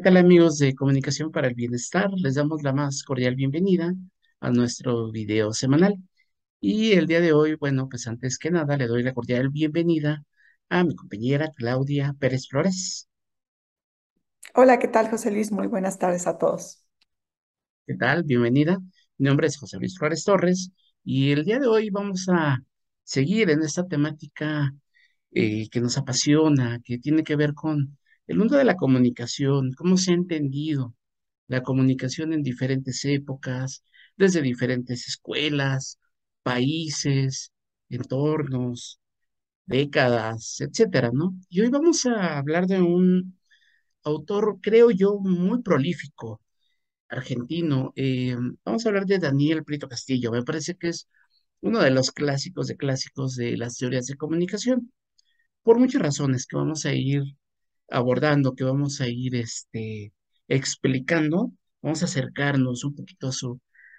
tal amigos de Comunicación para el Bienestar? Les damos la más cordial bienvenida a nuestro video semanal. Y el día de hoy, bueno, pues antes que nada le doy la cordial bienvenida a mi compañera Claudia Pérez Flores. Hola, ¿qué tal, José Luis? Muy buenas tardes a todos. ¿Qué tal? Bienvenida. Mi nombre es José Luis Flores Torres y el día de hoy vamos a seguir en esta temática que nos apasiona, que tiene que ver con el mundo de la comunicación, cómo se ha entendido la comunicación en diferentes épocas, desde diferentes escuelas, países, entornos, décadas, etcétera, ¿no? Y hoy vamos a hablar de un autor, creo yo, muy prolífico, argentino. Vamos a hablar de Daniel Prieto Castillo. Me parece que es uno de los clásicos de clásicos de las teorías de comunicación, por muchas razones que vamos a ir abordando, que vamos a ir explicando, vamos a acercarnos un poquito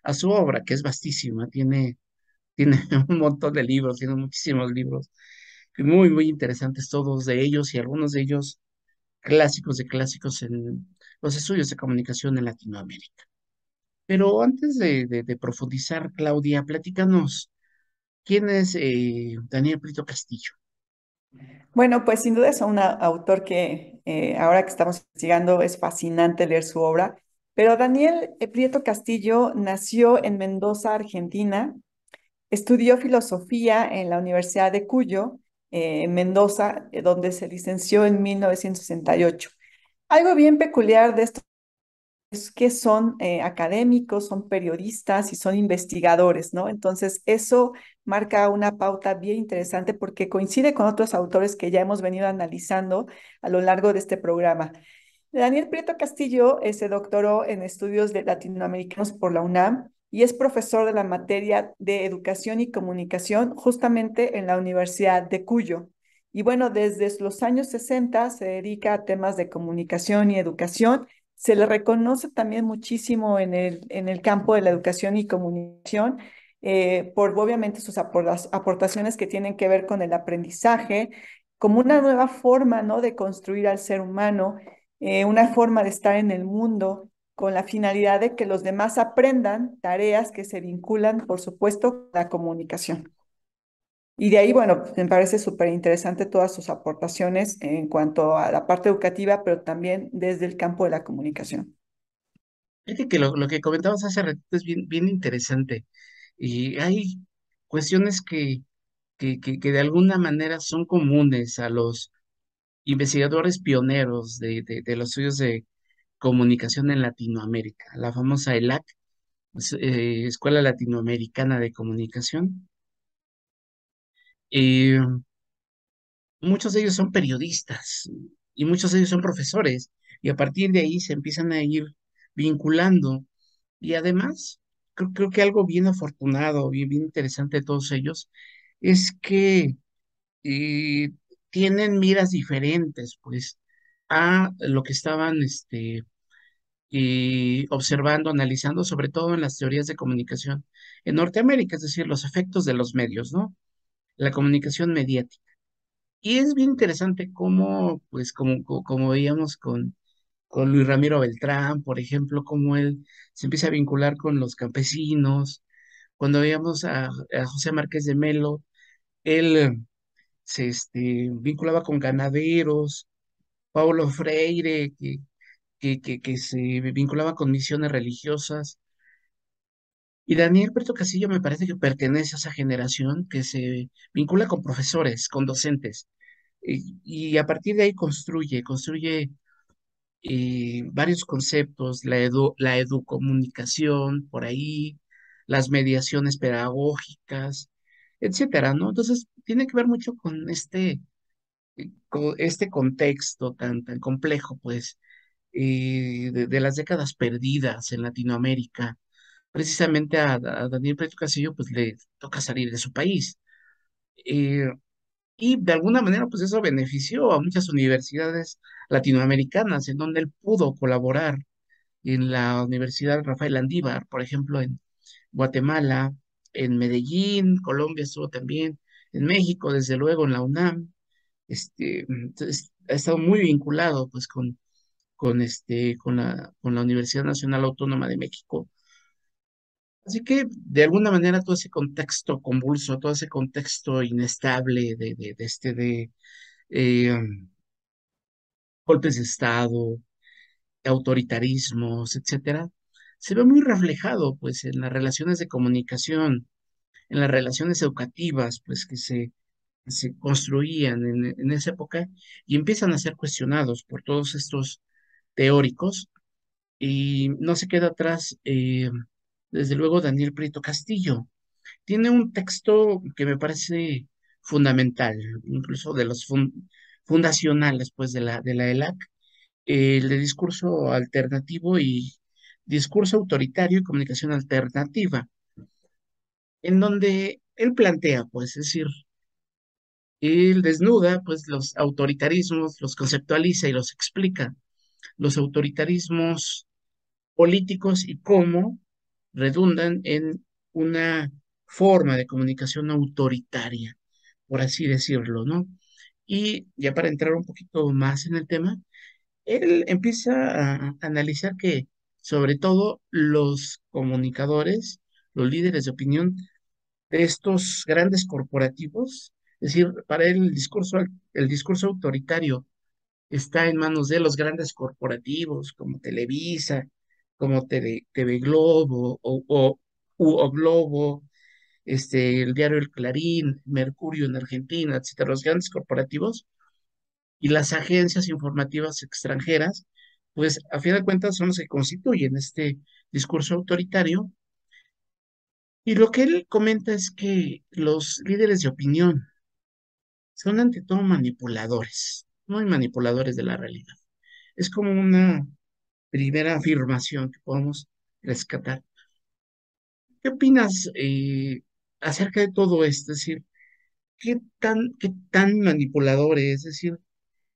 a su obra, que es vastísima, tiene un montón de libros, tiene muchísimos libros, muy, muy interesantes todos de ellos y algunos de ellos clásicos de clásicos en los estudios de comunicación en Latinoamérica. Pero antes de profundizar, Claudia, platícanos, ¿quién es Daniel Prito Castillo? Bueno, pues sin duda es un autor que ahora que estamos investigando es fascinante leer su obra, pero Daniel Prieto Castillo nació en Mendoza, Argentina, estudió filosofía en la Universidad de Cuyo, en Mendoza, donde se licenció en 1968. Algo bien peculiar de esto es que son académicos, son periodistas y son investigadores, ¿no? Entonces, eso marca una pauta bien interesante porque coincide con otros autores que ya hemos venido analizando a lo largo de este programa. Daniel Prieto Castillo se doctoró en estudios latinoamericanos por la UNAM y es profesor de la materia de educación y comunicación justamente en la Universidad de Cuyo. Y bueno, desde los años 60 se dedica a temas de comunicación y educación. Se le reconoce también muchísimo en el campo de la educación y comunicación por obviamente sus aportaciones que tienen que ver con el aprendizaje, como una nueva forma, ¿no?, de construir al ser humano, una forma de estar en el mundo con la finalidad de que los demás aprendan tareas que se vinculan, por supuesto, con la comunicación. Y de ahí, bueno, me parece súper interesante todas sus aportaciones en cuanto a la parte educativa, pero también desde el campo de la comunicación. Fíjate que lo que comentabas hace ratito es bien, bien interesante. Y hay cuestiones que de alguna manera son comunes a los investigadores pioneros de los estudios de comunicación en Latinoamérica, la famosa ELAC, Escuela Latinoamericana de Comunicación. Eh, Muchos de ellos son periodistas y muchos de ellos son profesores, y a partir de ahí se empiezan a ir vinculando. Y además, creo que algo bien afortunado, bien, bien interesante de todos ellos, es que eh, tienen miras diferentes, pues, a lo que estaban observando, analizando, sobre todo en las teorías de comunicación en Norteamérica, es decir, los efectos de los medios, ¿no? La comunicación mediática. Y es bien interesante cómo, pues, como veíamos con Luis Ramiro Beltrán, por ejemplo, cómo él se empieza a vincular con los campesinos. Cuando veíamos a José Márquez de Melo, él se vinculaba con ganaderos, Paulo Freire, que se vinculaba con misiones religiosas. Y Daniel Berto Castillo me parece que pertenece a esa generación que se vincula con profesores, con docentes, y a partir de ahí construye varios conceptos, la educomunicación, por ahí, las mediaciones pedagógicas, etcétera, ¿no? Entonces, tiene que ver mucho con con este contexto tan complejo, pues, de las décadas perdidas en Latinoamérica. Precisamente a Daniel Prieto Castillo, pues, le toca salir de su país. Eh, y de alguna manera, pues, eso benefició a muchas universidades latinoamericanas en donde él pudo colaborar en la Universidad Rafael Landívar, por ejemplo, en Guatemala, en Medellín, Colombia estuvo también, en México, desde luego, en la UNAM. Entonces, ha estado muy vinculado pues con la Universidad Nacional Autónoma de México. Así que, de alguna manera, todo ese contexto convulso, todo ese contexto inestable de eh, golpes de Estado, autoritarismos, etcétera, se ve muy reflejado, pues, en las relaciones de comunicación, en las relaciones educativas, pues, que se construían en esa época y empiezan a ser cuestionados por todos estos teóricos y no se queda atrás, desde luego, Daniel Prieto Castillo. Tiene un texto que me parece fundamental, incluso de los fundacionales, pues, de la ELAC, el de discurso alternativo y discurso autoritario y comunicación alternativa, en donde él plantea, pues, es decir, él desnuda, pues, los autoritarismos, los conceptualiza y los explica, los autoritarismos políticos y cómo redundan en una forma de comunicación autoritaria, por así decirlo, ¿no? Y ya para entrar un poquito más en el tema, él empieza a analizar que, sobre todo, los comunicadores, los líderes de opinión de estos grandes corporativos, es decir, para él el discurso autoritario está en manos de los grandes corporativos como Televisa, como TV Globo o Globo, el diario El Clarín, Mercurio en Argentina, etcétera, los grandes corporativos y las agencias informativas extranjeras, pues a fin de cuentas son los que constituyen este discurso autoritario. Y lo que él comenta es que los líderes de opinión son ante todo manipuladores, no hay manipuladores de la realidad. Es como una primera afirmación que podemos rescatar. ¿Qué opinas acerca de todo esto? Es decir, qué tan manipulador es? Es decir,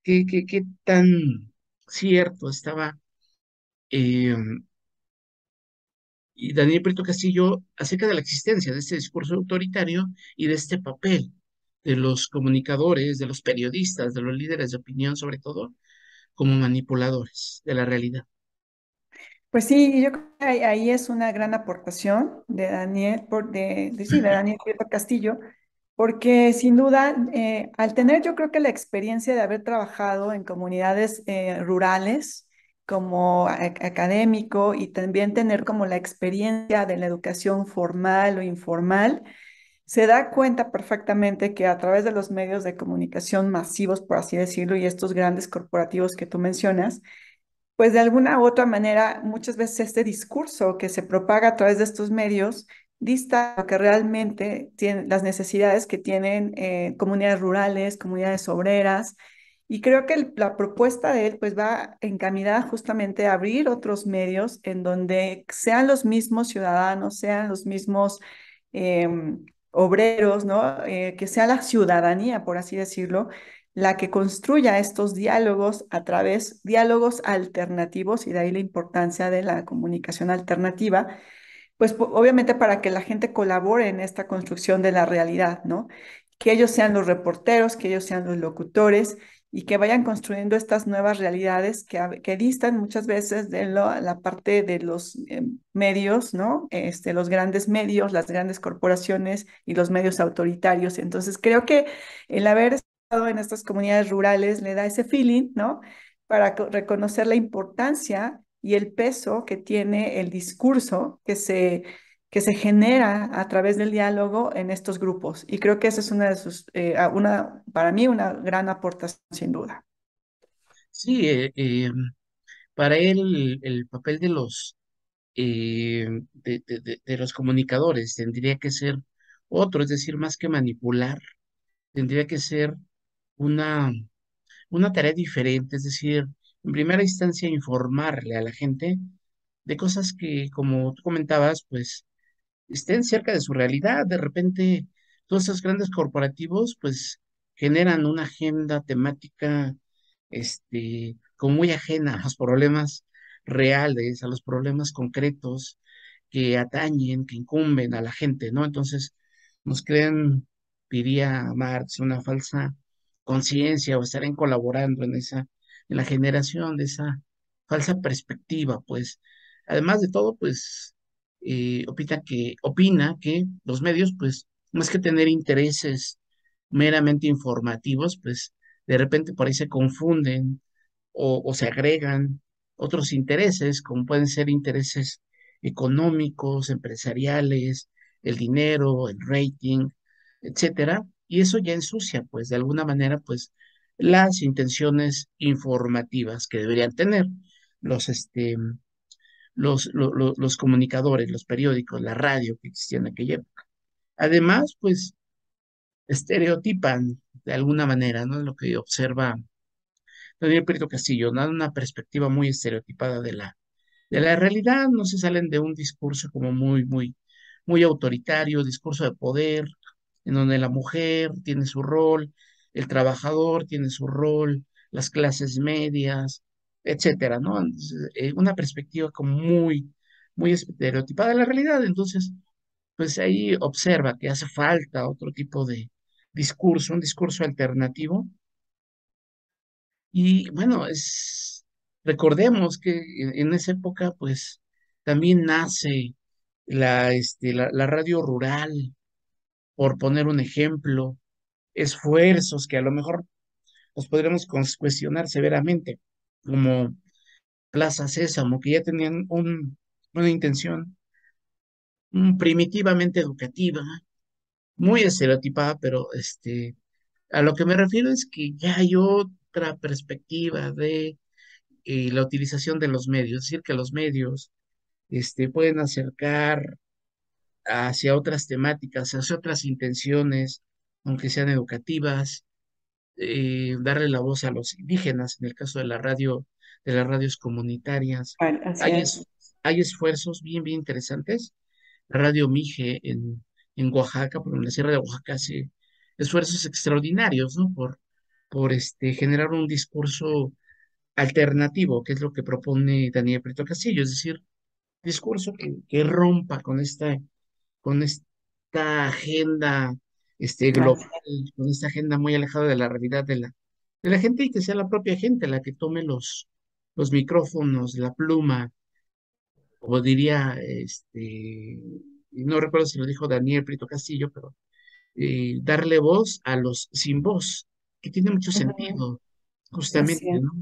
qué tan cierto estaba eh, y Daniel Prieto Castillo acerca de la existencia de este discurso autoritario y de este papel de los comunicadores, de los periodistas, de los líderes de opinión, sobre todo, como manipuladores de la realidad? Pues sí, yo creo que ahí es una gran aportación de Daniel, sí, de Daniel Prieto Castillo, porque sin duda, al tener yo creo que la experiencia de haber trabajado en comunidades rurales como académico y también tener como la experiencia de la educación formal o informal, se da cuenta perfectamente que a través de los medios de comunicación masivos, por así decirlo, y estos grandes corporativos que tú mencionas, pues de alguna u otra manera, muchas veces este discurso que se propaga a través de estos medios dista de lo que realmente tienen las necesidades que tienen comunidades rurales, comunidades obreras. Y creo que la propuesta de él pues va encaminada justamente a abrir otros medios en donde sean los mismos ciudadanos, sean los mismos obreros, ¿no? Que sea la ciudadanía, por así decirlo, la que construya estos diálogos a través, diálogos alternativos, y de ahí la importancia de la comunicación alternativa, pues obviamente para que la gente colabore en esta construcción de la realidad, ¿no? Que ellos sean los reporteros, que ellos sean los locutores y que vayan construyendo estas nuevas realidades que distan muchas veces de la parte de los medios, ¿no? Los grandes medios, las grandes corporaciones y los medios autoritarios. Entonces, creo que el haber estado en estas comunidades rurales le da ese feeling, ¿no? Para reconocer la importancia y el peso que tiene el discurso que se genera a través del diálogo en estos grupos. Y creo que esa es una de sus, para mí, una gran aportación, sin duda. Sí, para él el papel de de los comunicadores tendría que ser otro, es decir, más que manipular, tendría que ser una, una tarea diferente, es decir, en primera instancia informarle a la gente de cosas que, como tú comentabas, pues estén cerca de su realidad. De repente, todos esos grandes corporativos, pues, generan una agenda temática, como muy ajena a los problemas reales, a los problemas concretos que atañen, que incumben a la gente, ¿no? Entonces, nos crean, diría Marx, una falsa conciencia o estarán colaborando en en la generación de esa falsa perspectiva, pues. Además de todo, pues, opina que los medios, pues, más que tener intereses meramente informativos, pues, de repente por ahí se confunden o se agregan otros intereses, como pueden ser intereses económicos, empresariales, el dinero, el rating, etcétera, y eso ya ensucia, pues, de alguna manera, pues, las intenciones informativas que deberían tener los, los comunicadores, los periódicos, la radio que existía en aquella época. Además, pues, estereotipan de alguna manera, ¿no? Lo que observa Daniel Prieto Castillo, dan una perspectiva muy estereotipada de la realidad, no se salen de un discurso como muy autoritario, discurso de poder, en donde la mujer tiene su rol, el trabajador tiene su rol, las clases medias, etcétera, ¿no? Entonces, una perspectiva como muy estereotipada de la realidad. Entonces, pues ahí observa que hace falta otro tipo de discurso, un discurso alternativo. Y bueno, recordemos que en esa época, pues también nace la radio rural, por poner un ejemplo, esfuerzos que a lo mejor los podremos cuestionar severamente, como Plaza Sésamo, que ya tenían una intención primitivamente educativa, muy estereotipada, pero a lo que me refiero es que ya hay otra perspectiva de la utilización de los medios, es decir, que los medios pueden acercar hacia otras temáticas, hacia otras intenciones, aunque sean educativas, darle la voz a los indígenas, en el caso de la radio, de las radios comunitarias. Bueno, así Hay, es. hay esfuerzos bien interesantes. La radio Mije en Oaxaca, por la Sierra de Oaxaca, hace esfuerzos extraordinarios, ¿no? Por generar un discurso alternativo, que es lo que propone Daniel Prieto Castillo, es decir, discurso que rompa con esta agenda global, Así con esta agenda muy alejada de la realidad de la gente y que sea la propia gente la que tome los micrófonos, la pluma, como diría, y no recuerdo si lo dijo Daniel Prieto Castillo, pero darle voz a los sin voz, que tiene mucho Ujú. sentido, Así justamente, es. ¿no?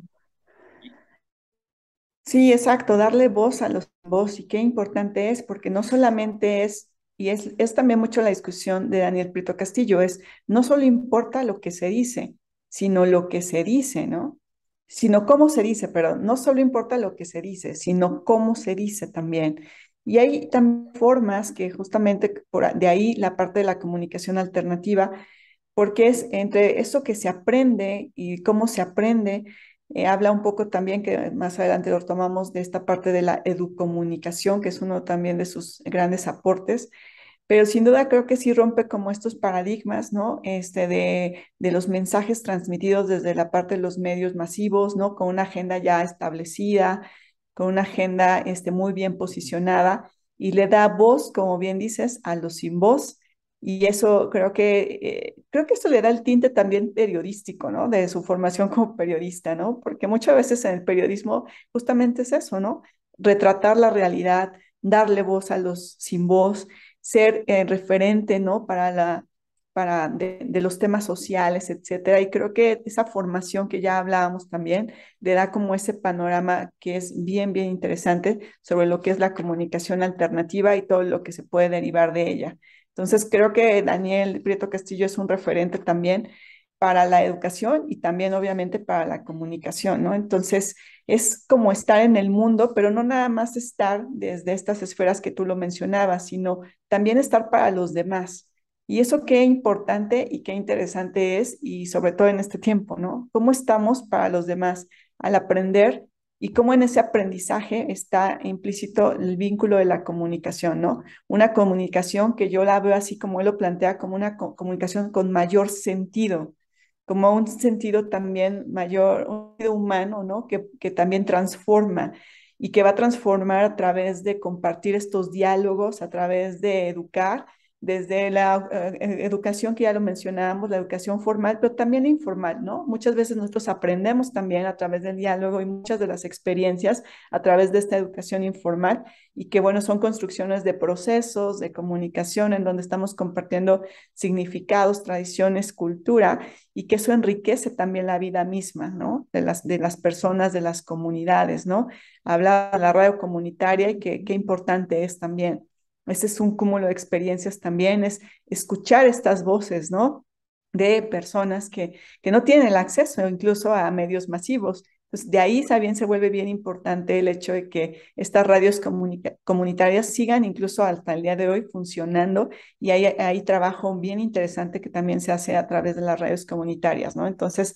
Sí, exacto, darle voz a los voz y qué importante es, porque no solamente es, y es también mucho la discusión de Daniel Prieto Castillo, es no solo importa lo que se dice, sino lo que se dice, ¿no? Sino cómo se dice, pero no solo importa lo que se dice, sino cómo se dice también. Y hay también formas que justamente de ahí la parte de la comunicación alternativa, porque es entre eso que se aprende y cómo se aprende. Habla un poco también, que más adelante lo tomamos, de esta parte de la educomunicación, que es uno también de sus grandes aportes, pero sin duda creo que sí rompe como estos paradigmas, ¿no? De los mensajes transmitidos desde la parte de los medios masivos, ¿no? Con una agenda ya establecida, con una agenda muy bien posicionada, y le da voz, como bien dices, a los sin voz. Y eso creo que esto le da el tinte también periodístico, ¿no? De su formación como periodista, ¿no? Porque muchas veces en el periodismo justamente es eso, ¿no? Retratar la realidad, darle voz a los sin voz, ser referente, ¿no? De los temas sociales, etcétera. Y creo que esa formación que ya hablábamos también le da como ese panorama que es bien interesante sobre lo que es la comunicación alternativa y todo lo que se puede derivar de ella. Entonces, creo que Daniel Prieto Castillo es un referente también para la educación y también obviamente para la comunicación, ¿no? Entonces, es como estar en el mundo, pero no nada más estar desde estas esferas que tú lo mencionabas, sino también estar para los demás. Y eso qué importante y qué interesante es, y sobre todo en este tiempo, ¿no? ¿Cómo estamos para los demás al aprender y cómo en ese aprendizaje está implícito el vínculo de la comunicación, ¿no? Una comunicación que yo la veo así como él lo plantea, como una comunicación con mayor sentido, como un sentido también mayor, un sentido humano, ¿no? Que también transforma y que va a transformar a través de compartir estos diálogos, a través de educar desde la educación que ya lo mencionábamos, la educación formal, pero también informal, ¿no? Muchas veces nosotros aprendemos también a través del diálogo y muchas de las experiencias a través de esta educación informal y que, bueno, son construcciones de procesos, de comunicación, en donde estamos compartiendo significados, tradiciones, cultura y que eso enriquece también la vida misma, ¿no? De las personas, de las comunidades, ¿no? Hablar de la radio comunitaria y qué importante es también. Este es un cúmulo de experiencias también, es escuchar estas voces, ¿no? De personas que no tienen el acceso incluso a medios masivos. Entonces, de ahí también se vuelve bien importante el hecho de que estas radios comunitarias sigan incluso hasta el día de hoy funcionando y hay trabajo bien interesante que también se hace a través de las radios comunitarias, ¿no? Entonces,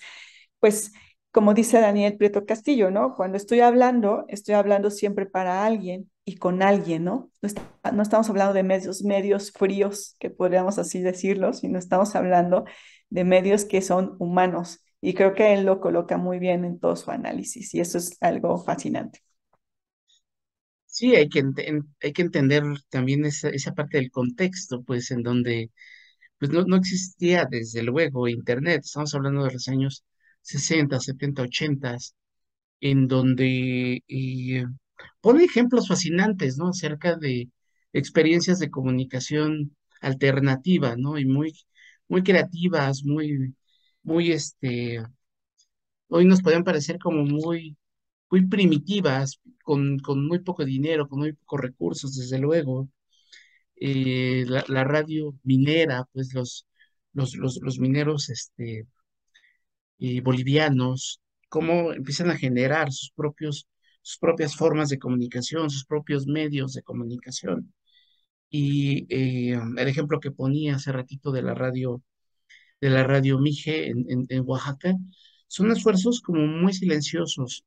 pues como dice Daniel Prieto Castillo, ¿no? Cuando estoy hablando siempre para alguien y con alguien, ¿no? No estamos hablando de medios fríos, que podríamos así decirlo, sino estamos hablando de medios que son humanos. Y creo que él lo coloca muy bien en todo su análisis y eso es algo fascinante. Sí, hay que entender también esa parte del contexto, pues en donde pues no existía desde luego Internet. Estamos hablando de los años 60, 70, 80, en donde pone ejemplos fascinantes, ¿no? Acerca de experiencias de comunicación alternativa, ¿no? Y muy creativas, hoy nos pueden parecer como muy primitivas, con muy poco dinero, con muy pocos recursos, desde luego. La radio minera, pues los mineros, bolivianos, cómo empiezan a generar sus propias formas de comunicación, sus propios medios de comunicación. Y el ejemplo que ponía hace ratito de la radio Mije en Oaxaca, son esfuerzos como muy silenciosos,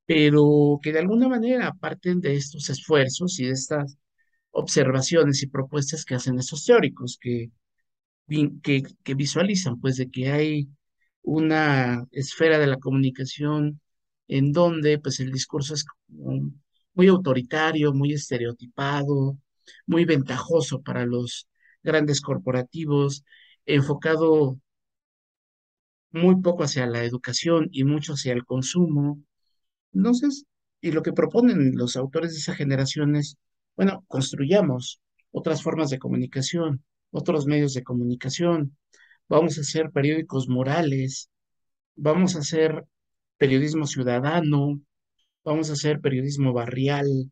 pero que de alguna manera parten de estos esfuerzos y de estas observaciones y propuestas que hacen esos teóricos, que visualizan, pues, de que hay una esfera de la comunicación en donde, pues, el discurso es como muy autoritario, muy estereotipado, muy ventajoso para los grandes corporativos, enfocado muy poco hacia la educación y mucho hacia el consumo. Entonces, y lo que proponen los autores de esa generación es, bueno, construyamos otras formas de comunicación, otros medios de comunicación, vamos a hacer periódicos morales, vamos a hacer periodismo ciudadano, vamos a hacer periodismo barrial,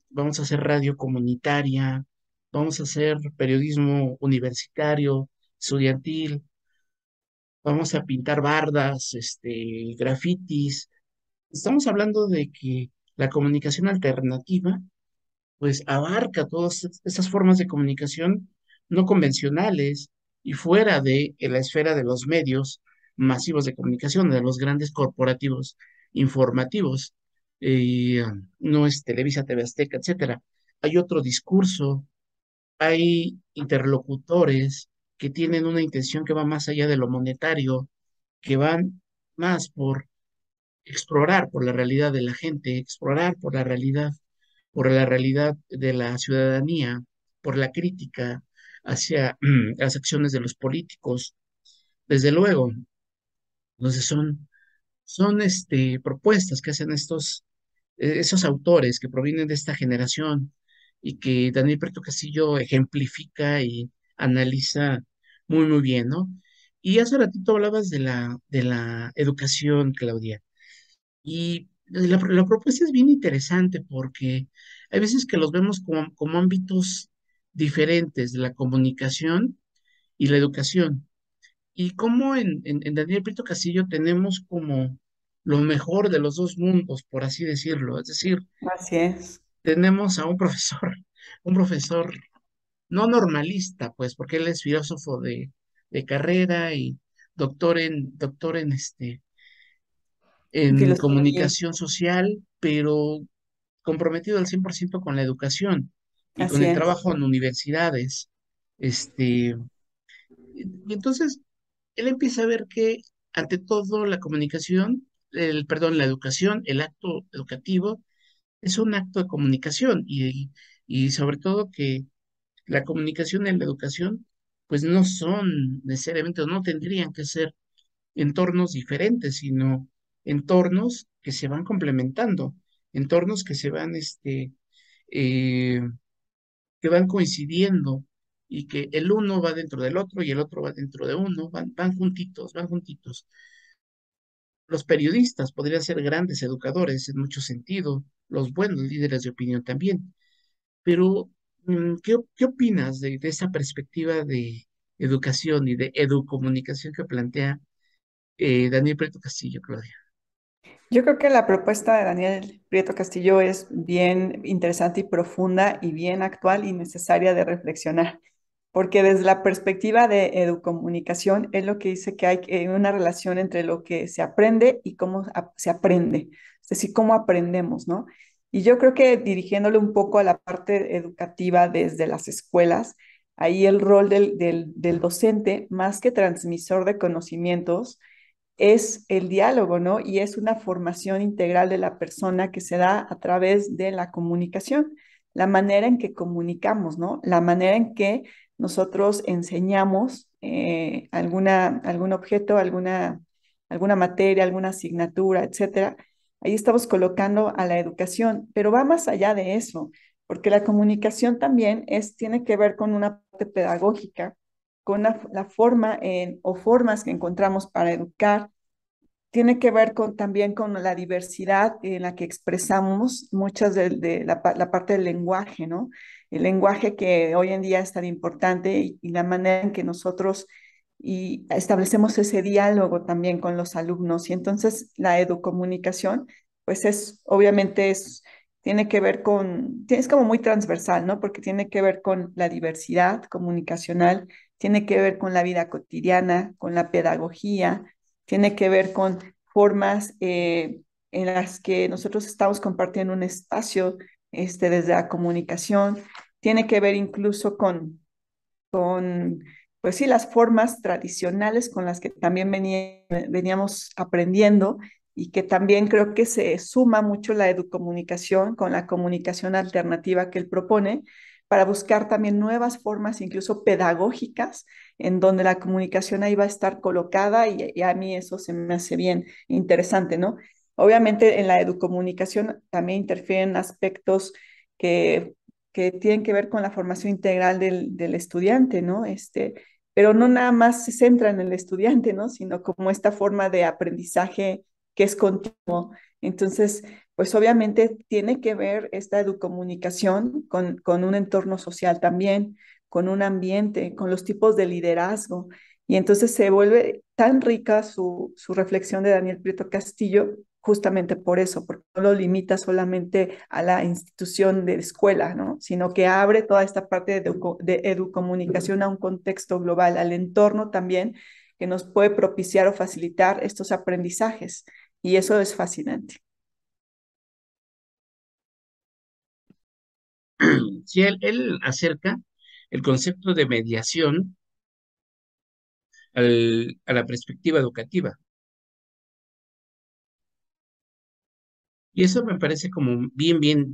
vamos a hacer radio comunitaria, vamos a hacer periodismo universitario, estudiantil, vamos a pintar bardas, grafitis. Estamos hablando de que la comunicación alternativa pues abarca todas esas formas de comunicación no convencionales y fuera de la esfera de los medios masivos de comunicación, de los grandes corporativos informativos, eh, no es Televisa, TV Azteca, etcétera. Hay otro discurso, hay interlocutores que tienen una intención que va más allá de lo monetario, que van más por explorar por la realidad de la gente, explorar por la realidad de la ciudadanía, por la crítica hacia las acciones de los políticos. Desde luego, entonces son propuestas que hacen esos autores que provienen de esta generación y que Daniel Prieto Castillo ejemplifica y analiza muy bien, ¿no? Y hace ratito hablabas de la educación, Claudia. Y la propuesta es bien interesante porque hay veces que los vemos como ámbitos diferentes de la comunicación y la educación. Y como en Daniel Prieto Castillo tenemos como lo mejor de los dos mundos, por así decirlo. Es decir, Así es. tenemos a un profesor, un profesor no normalista, pues, porque él es filósofo de carrera y doctor en Filosofía. comunicación social, pero comprometido al 100% con la educación y con Así el es. trabajo en universidades. Y entonces, él empieza a ver que, ante todo, la comunicación, perdón, la educación, el acto educativo, es un acto de comunicación y sobre todo que La comunicación y la educación, pues no son necesariamente, o no tendrían que ser entornos diferentes, sino entornos que se van complementando, entornos que se van, eh, que van coincidiendo y que el uno va dentro del otro y el otro va dentro de uno, van juntitos, van juntitos. Los periodistas podrían ser grandes educadores en mucho sentido, los buenos líderes de opinión también, pero ¿qué opinas de esa perspectiva de educación y de educomunicación que plantea Daniel Prieto Castillo, Claudia? Yo creo que la propuesta de Daniel Prieto Castillo es bien interesante y profunda y bien actual y necesaria de reflexionar, porque desde la perspectiva de educomunicación es lo que dice que hay una relación entre lo que se aprende y cómo se aprende, es decir, cómo aprendemos, ¿no? Y yo creo que dirigiéndole un poco a la parte educativa desde las escuelas, ahí el rol del docente, más que transmisor de conocimientos, es el diálogo, ¿no? Y es una formación integral de la persona que se da a través de la comunicación, la manera en que comunicamos, ¿no? La manera en que nosotros enseñamos algún objeto, alguna materia, alguna asignatura, etcétera. Ahí estamos colocando a la educación, pero va más allá de eso, porque la comunicación también tiene que ver con una parte pedagógica, con la forma o formas que encontramos para educar, tiene que ver también con la diversidad en la que expresamos muchas de la parte del lenguaje, ¿no? El lenguaje que hoy en día es tan importante y la manera en que nosotros establecemos ese diálogo también con los alumnos. Y entonces la educomunicación, pues obviamente tiene que ver es como muy transversal, ¿no? Porque tiene que ver con la diversidad comunicacional, tiene que ver con la vida cotidiana, con la pedagogía, tiene que ver con formas en las que nosotros estamos compartiendo un espacio desde la comunicación, tiene que ver incluso con, pues sí, las formas tradicionales con las que también veníamos aprendiendo y que también creo que se suma mucho la educomunicación con la comunicación alternativa que él propone para buscar también nuevas formas, incluso pedagógicas, en donde la comunicación ahí va a estar colocada y a mí eso se me hace bien interesante, ¿no? Obviamente en la educomunicación también interfieren aspectos que que tienen que ver con la formación integral del estudiante, ¿no? Pero no nada más se centra en el estudiante, ¿no? Sino como esta forma de aprendizaje que es continuo. Entonces, pues obviamente tiene que ver esta educomunicación con un entorno social también, con un ambiente, con los tipos de liderazgo. Y entonces se vuelve tan rica su reflexión de Daniel Prieto Castillo justamente por eso, porque no lo limita solamente a la institución de escuela, ¿no? Sino que abre toda esta parte de educomunicación a un contexto global, al entorno también, que nos puede propiciar o facilitar estos aprendizajes. Y eso es fascinante. Si él acerca el concepto de mediación a la perspectiva educativa. Y eso me parece como bien, bien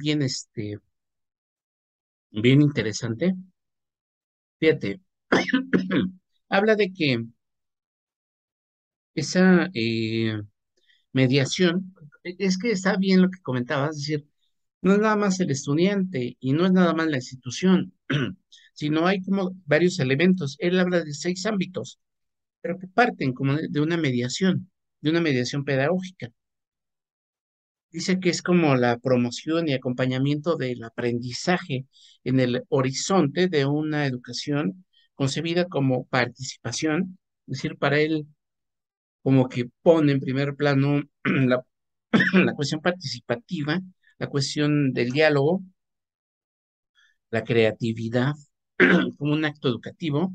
interesante. Fíjate, habla de que esa mediación, es que está bien lo que comentabas, es decir, no es nada más el estudiante y no es nada más la institución, sino hay como varios elementos. Él habla de 6 ámbitos, pero que parten como de una mediación pedagógica. Dice que es como la promoción y acompañamiento del aprendizaje en el horizonte de una educación concebida como participación, es decir, para él como que pone en primer plano la cuestión participativa, la cuestión del diálogo, la creatividad como un acto educativo,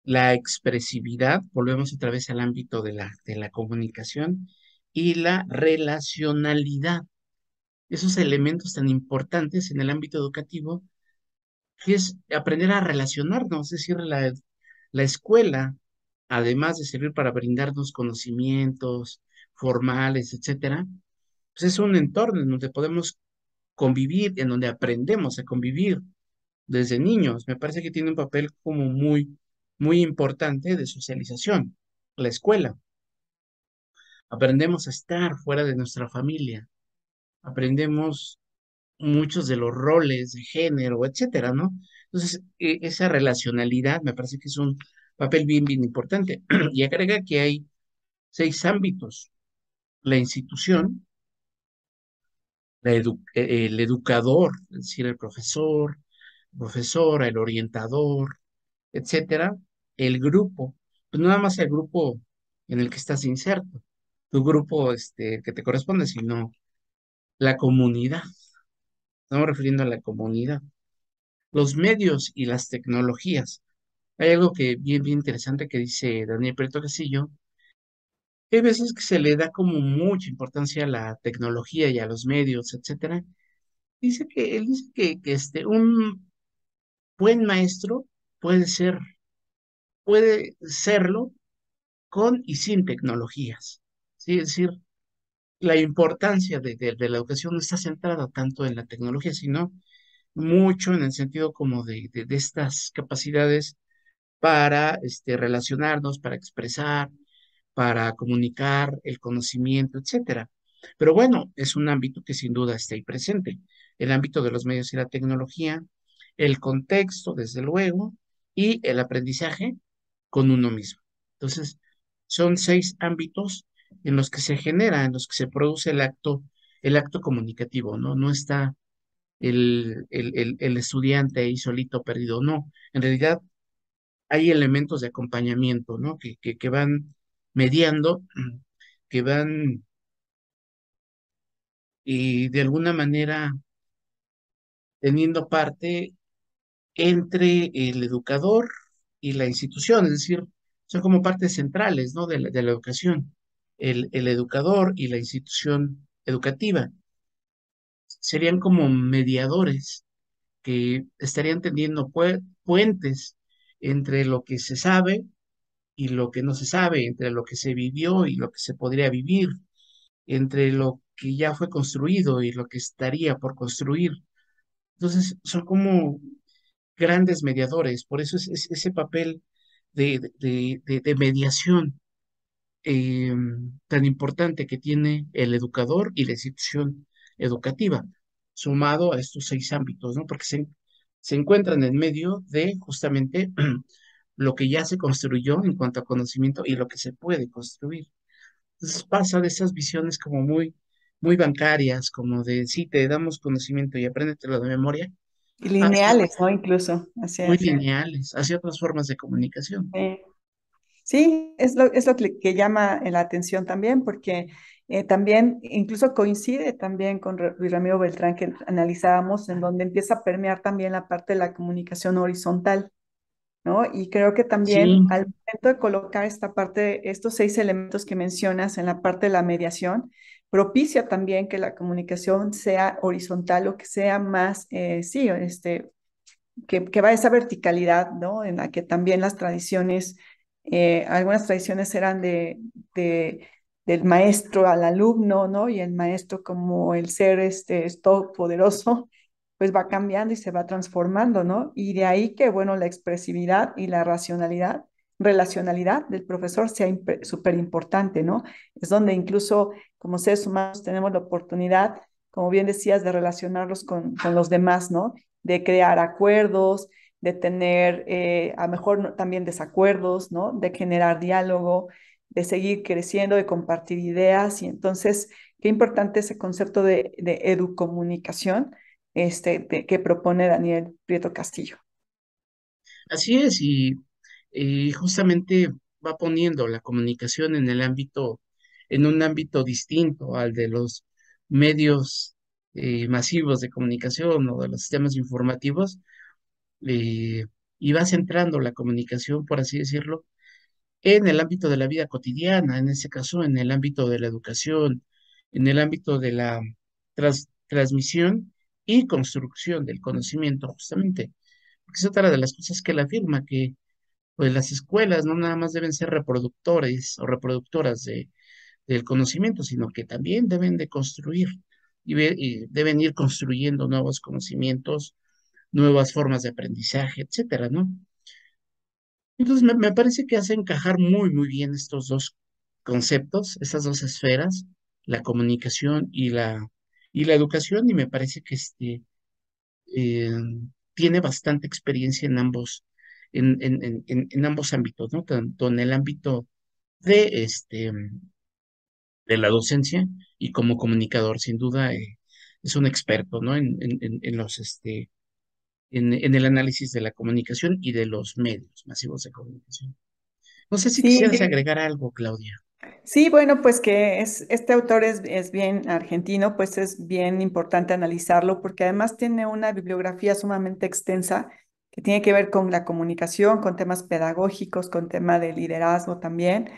la expresividad, volvemos otra vez al ámbito de la comunicación, y la relacionalidad, esos elementos tan importantes en el ámbito educativo, que es aprender a relacionarnos, es decir, la escuela, además de servir para brindarnos conocimientos formales, etcétera, pues es un entorno en donde podemos convivir, en donde aprendemos a convivir. desde niños. Me parece que tiene un papel como muy importante de socialización. La escuela. Aprendemos a estar fuera de nuestra familia. Aprendemos muchos de los roles de género, etcétera, ¿no? Entonces, esa relacionalidad me parece que es un papel bien importante. Y agrega que hay 6 ámbitos: la institución, el educador, es decir, el profesor, profesora, el orientador, etcétera, el grupo, pues no nada más el grupo en el que estás inserto, tu grupo que te corresponde, sino la comunidad. Estamos refiriendo a la comunidad. Los medios y las tecnologías. Hay algo que bien interesante que dice Daniel Prieto Castillo. Hay veces que se le da como mucha importancia a la tecnología y a los medios, etcétera. Él dice que un buen maestro puede ser, puede serlo con y sin tecnologías. ¿Sí? Es decir, la importancia de la educación no está centrada tanto en la tecnología, sino mucho en el sentido como de estas capacidades para relacionarnos, para expresar, para comunicar el conocimiento, etcétera. Pero bueno, es un ámbito que sin duda está ahí presente. El ámbito de los medios y la tecnología, el contexto, desde luego, y el aprendizaje con uno mismo. Entonces, son 6 ámbitos en los que se genera, en los que se produce el acto comunicativo, ¿no? No está el estudiante ahí solito perdido, no. En realidad, hay elementos de acompañamiento, ¿no? Que van mediando, que van y de alguna manera teniendo parte entre el educador y la institución, es decir, son como partes centrales, ¿no? De la educación. El educador y la institución educativa serían como mediadores que estarían tendiendo puentes entre lo que se sabe y lo que no se sabe, entre lo que se vivió y lo que se podría vivir, entre lo que ya fue construido y lo que estaría por construir. Entonces, son como grandes mediadores, por eso es ese papel de mediación eh, tan importante que tiene el educador y la institución educativa, sumado a estos 6 ámbitos, ¿no? Porque se encuentran en medio de justamente lo que ya se construyó en cuanto a conocimiento y lo que se puede construir. Entonces pasa de esas visiones como muy bancarias, como de sí, te damos conocimiento y apréndetelo de memoria, Y hacia lineales, ¿no? Incluso, así muy es. lineales, hacia otras formas de comunicación. Sí. Sí, es lo que llama la atención también, porque también incluso coincide también con Luis Ramiro Beltrán que analizábamos, en donde empieza a permear también la parte de la comunicación horizontal, ¿no? Y creo que Sí, también al momento de colocar esta parte, estos 6 elementos que mencionas en la parte de la mediación, propicia también que la comunicación sea horizontal o que sea más, sí, que va esa verticalidad, ¿no? En la que también las tradiciones, algunas tradiciones eran del maestro al alumno, ¿no? Y el maestro como el ser es todopoderoso, pues va cambiando y se va transformando, ¿no? Y de ahí que, bueno, la expresividad y la relacionalidad del profesor sea súper importante, ¿no? Es donde incluso como seres humanos tenemos la oportunidad, como bien decías, de relacionarlos con los demás, ¿no? De crear acuerdos, de tener a lo mejor también desacuerdos, ¿no? De generar diálogo, de seguir creciendo, de compartir ideas. Y entonces, qué importante ese concepto de educomunicación que propone Daniel Prieto Castillo. así es, y justamente va poniendo la comunicación en un ámbito distinto al de los medios masivos de comunicación o de los sistemas informativos, eh, y va centrando la comunicación, por así decirlo, en el ámbito de la vida cotidiana, en este caso en el ámbito de la educación, en el ámbito de la transmisión y construcción del conocimiento, justamente. Porque es otra de las cosas que él afirma, que pues las escuelas no nada más deben ser reproductores o reproductoras del conocimiento, sino que también deben de construir y deben ir construyendo nuevos conocimientos, nuevas formas de aprendizaje, etcétera, ¿no? Entonces me parece que hace encajar muy, muy bien estos dos conceptos, estas dos esferas, la comunicación y la educación, y me parece que eh, tiene bastante experiencia en en ambos ámbitos, ¿no? Tanto en el ámbito de, de la docencia y como comunicador, sin duda, es un experto, ¿no? En los, en el análisis de la comunicación y de los medios masivos de comunicación. No sé si Sí, quisieras agregar algo, Claudia. sí, bueno, pues que este autor es bien argentino, pues es bien importante analizarlo porque además tiene una bibliografía sumamente extensa que tiene que ver con la comunicación, con temas pedagógicos, con tema de liderazgo también.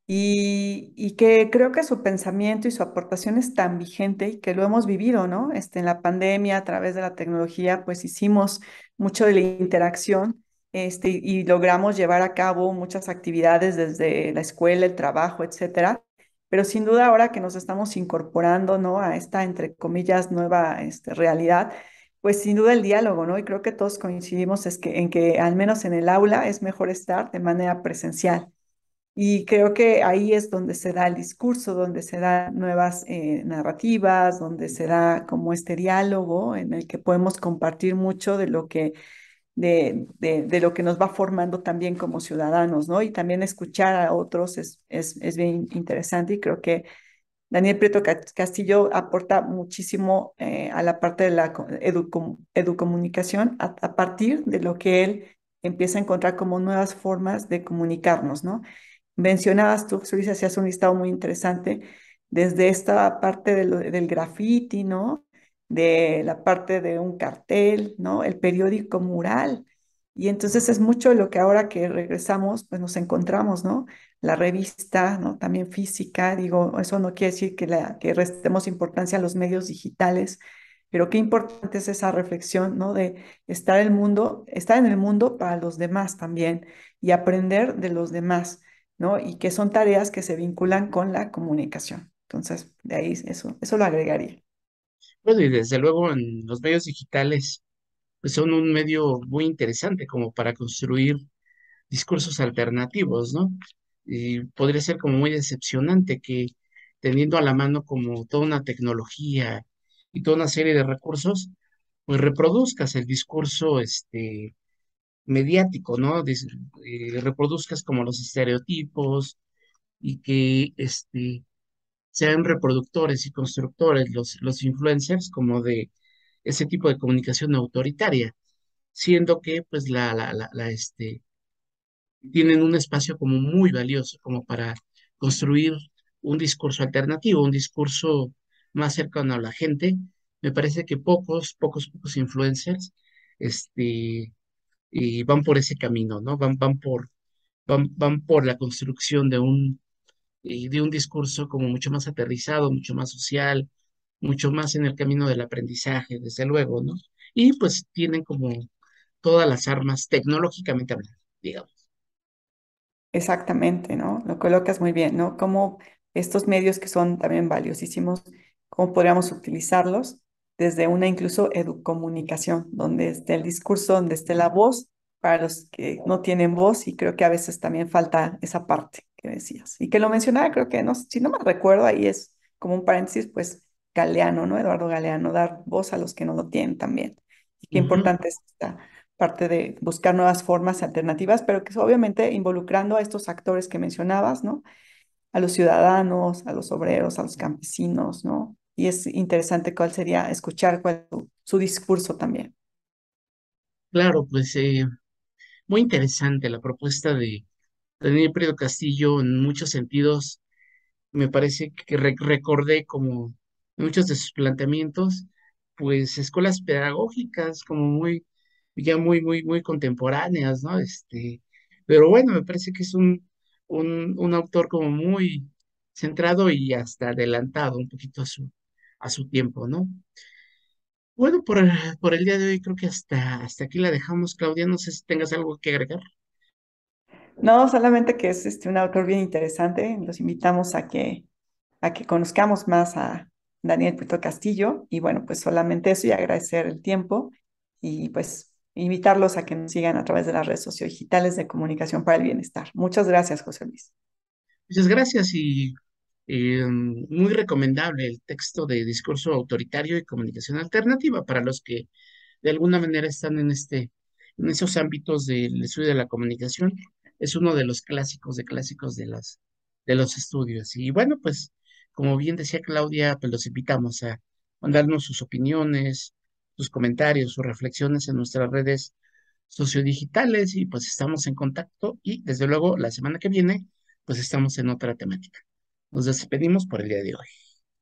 Y que creo que su pensamiento y su aportación es tan vigente y que lo hemos vivido, ¿no? En la pandemia, a través de la tecnología, pues hicimos mucho de la interacción, y logramos llevar a cabo muchas actividades desde la escuela, el trabajo, etcétera. Pero sin duda ahora que nos estamos incorporando, ¿no? A esta, entre comillas, nueva, realidad, pues sin duda el diálogo, ¿no? Y creo que todos coincidimos en que al menos en el aula es mejor estar de manera presencial. Y creo que ahí es donde se da el discurso, donde se dan nuevas narrativas, donde se da como este diálogo en el que podemos compartir mucho de lo que, de lo que nos va formando también como ciudadanos, ¿no? Y también escuchar a otros es bien interesante y creo que Daniel Prieto Castillo aporta muchísimo a la parte de la educomunicación a partir de lo que él empieza a encontrar como nuevas formas de comunicarnos, ¿no? Mencionabas tú, Luis, hacías un listado muy interesante desde esta parte del graffiti, ¿no? De la parte de un cartel, ¿no? El periódico mural. Y entonces es mucho lo que ahora que regresamos, pues nos encontramos, ¿no? La revista, ¿no? También física, digo, eso no quiere decir que restemos importancia a los medios digitales, pero qué importante es esa reflexión, ¿no? De estar en el mundo para los demás también y aprender de los demás, ¿no? Y que son tareas que se vinculan con la comunicación. Entonces, de ahí eso lo agregaría. Bueno, y desde luego en los medios digitales, pues son un medio muy interesante como para construir discursos alternativos, ¿no? Y podría ser como muy decepcionante que teniendo a la mano como toda una tecnología y toda una serie de recursos, pues reproduzcas el discurso, mediático, ¿no? Reproduzcas como los estereotipos y que, sean reproductores y constructores los influencers como de ese tipo de comunicación autoritaria, siendo que pues tienen un espacio como muy valioso como para construir un discurso alternativo, un discurso más cercano a la gente. Me parece que pocos influencers este, y van por ese camino, ¿no? Van por la construcción de un discurso como mucho más aterrizado, mucho más social, mucho más en el camino del aprendizaje, desde luego, ¿no? Y pues tienen como todas las armas tecnológicamente hablando, digamos. Exactamente, ¿no? Lo colocas muy bien, ¿no? Como estos medios que son también valiosísimos, cómo podríamos utilizarlos desde una incluso educomunicación, donde esté el discurso, donde esté la voz para los que no tienen voz y creo que a veces también falta esa parte que decías. Y que lo mencionaba, creo que no, si no me recuerdo, ahí es como un paréntesis, pues Galeano, ¿no? Eduardo Galeano, dar voz a los que no lo tienen también. Y qué Ujú. importante es esta parte de buscar nuevas formas alternativas, pero que es obviamente involucrando a estos actores que mencionabas, ¿no? A los ciudadanos, a los obreros, a los campesinos, ¿no? Y es interesante cuál sería escuchar cuál es su discurso también. Claro, pues muy interesante la propuesta de Daniel Prieto Castillo en muchos sentidos. Me parece que recordé como muchos de sus planteamientos, pues escuelas pedagógicas como ya muy contemporáneas, ¿no? Pero bueno, me parece que es un autor como muy centrado y hasta adelantado un poquito a su tiempo, ¿no? Bueno, por el día de hoy creo que hasta aquí la dejamos, Claudia. No sé si tengas algo que agregar. No, solamente que es un autor bien interesante. Los invitamos a que conozcamos más a Daniel Puerto Castillo. Y bueno, pues solamente eso y agradecer el tiempo y pues invitarlos a que nos sigan a través de las redes sociodigitales de Comunicación para el Bienestar. Muchas gracias, José Luis. Muchas gracias y muy recomendable el texto de Discurso Autoritario y Comunicación Alternativa para los que de alguna manera están en esos ámbitos del estudio de la comunicación. Es uno de los clásicos de clásicos de los estudios. Y bueno, pues, como bien decía Claudia, pues los invitamos a mandarnos sus opiniones, sus comentarios, sus reflexiones en nuestras redes sociodigitales y pues estamos en contacto y desde luego la semana que viene pues estamos en otra temática. Nos despedimos por el día de hoy.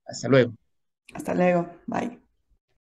Hasta luego. Hasta luego. Bye.